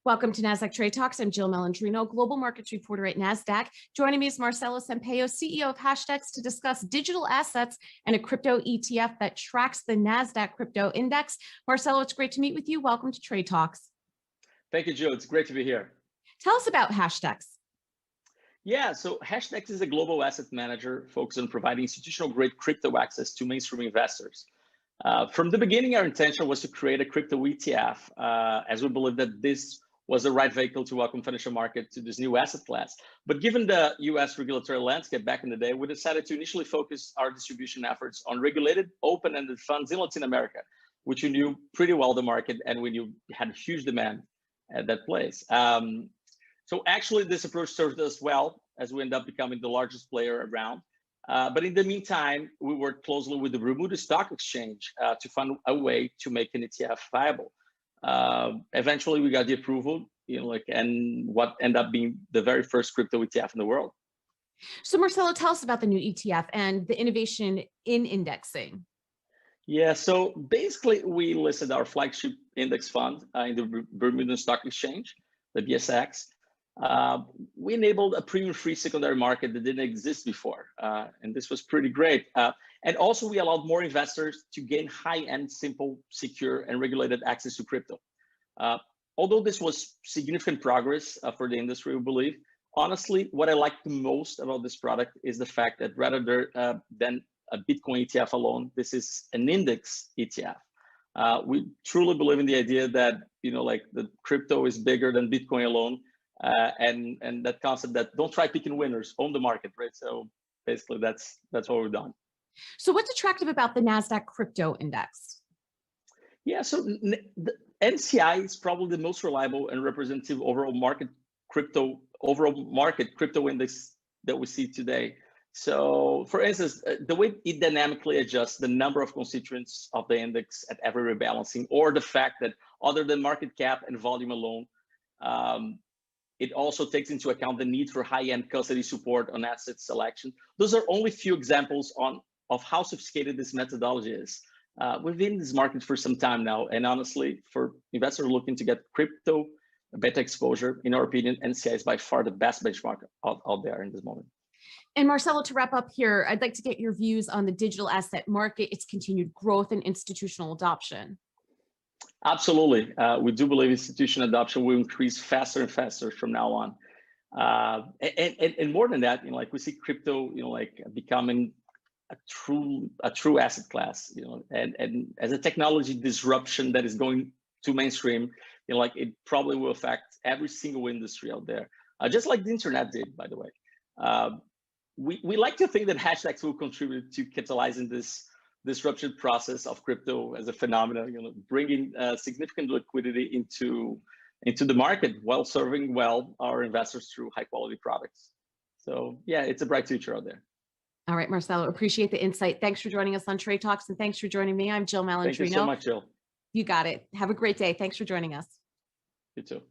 Welcome to Nasdaq Trade Talks. I'm Jill Malandrino, global markets reporter at Nasdaq. Joining me is Marcelo Sampaio, CEO of Hashdex, to discuss digital assets and a crypto ETF that tracks the Nasdaq Crypto Index. Marcelo, it's great to meet with you. Welcome to Trade Talks. Thank you, Jill. It's great to be here. Tell us about Hashdex. Yeah, so Hashdex is a global asset manager focused on providing institutional-grade crypto access to mainstream investors. From the beginning, our intention was to create a crypto ETF, as we believe that this was the right vehicle to welcome financial market to this new asset class. But given the US regulatory landscape back in the day, we decided to initially focus our distribution efforts on regulated open-ended funds in Latin America, which we knew pretty well the market and we knew had huge demand at that place. So actually this approach served us well as we end up becoming the largest player around. But in the meantime, we worked closely with the Bermuda Stock Exchange to find a way to make an ETF viable. Eventually we got the approval, and what ended up being the very first crypto ETF in the world. So Marcelo, tell us about the new ETF and the innovation in indexing. Yeah, so basically we listed our flagship index fund in the Bermuda Stock Exchange, the BSX. We enabled a premium-free secondary market that didn't exist before, and this was pretty great. And also we allowed more investors to gain high-end, simple, secure, and regulated access to crypto. Although this was significant progress for the industry, we believe, honestly, what I like the most about this product is the fact that rather than a Bitcoin ETF alone, this is an index ETF. We truly believe in the idea that, the crypto is bigger than Bitcoin alone. And that concept that don't try picking winners, own the market, right? So basically that's what we've done. So what's attractive about the Nasdaq Crypto Index? Yeah, so the NCI is probably the most reliable and representative overall market crypto index that we see today. So for instance, the way it dynamically adjusts the number of constituents of the index at every rebalancing, or the fact that other than market cap and volume alone, it also takes into account the need for high-end custody support on asset selection. Those are only few examples of how sophisticated this methodology is. We've been in this market for some time now, and honestly, for investors looking to get crypto beta exposure, in our opinion, NCI is by far the best benchmark out there in this moment. And Marcelo, to wrap up here, I'd like to get your views on the digital asset market, its continued growth and institutional adoption. Absolutely. We do believe institutional adoption will increase faster and faster from now on. And more than that, we see crypto, becoming a true asset class, and as a technology disruption that is going to mainstream, it probably will affect every single industry out there, just like the internet did, by the way. We like to think that Hashdex will contribute to catalyzing this disruption process of crypto as a phenomenon, bringing significant liquidity into the market while serving well our investors through high quality products. So yeah, it's a bright future out there. All right, Marcelo, appreciate the insight. Thanks for joining us on Trade Talks, and thanks for joining me. I'm Jill Malandrino. Thank you so much, Jill. You got it. Have a great day. Thanks for joining us. You too.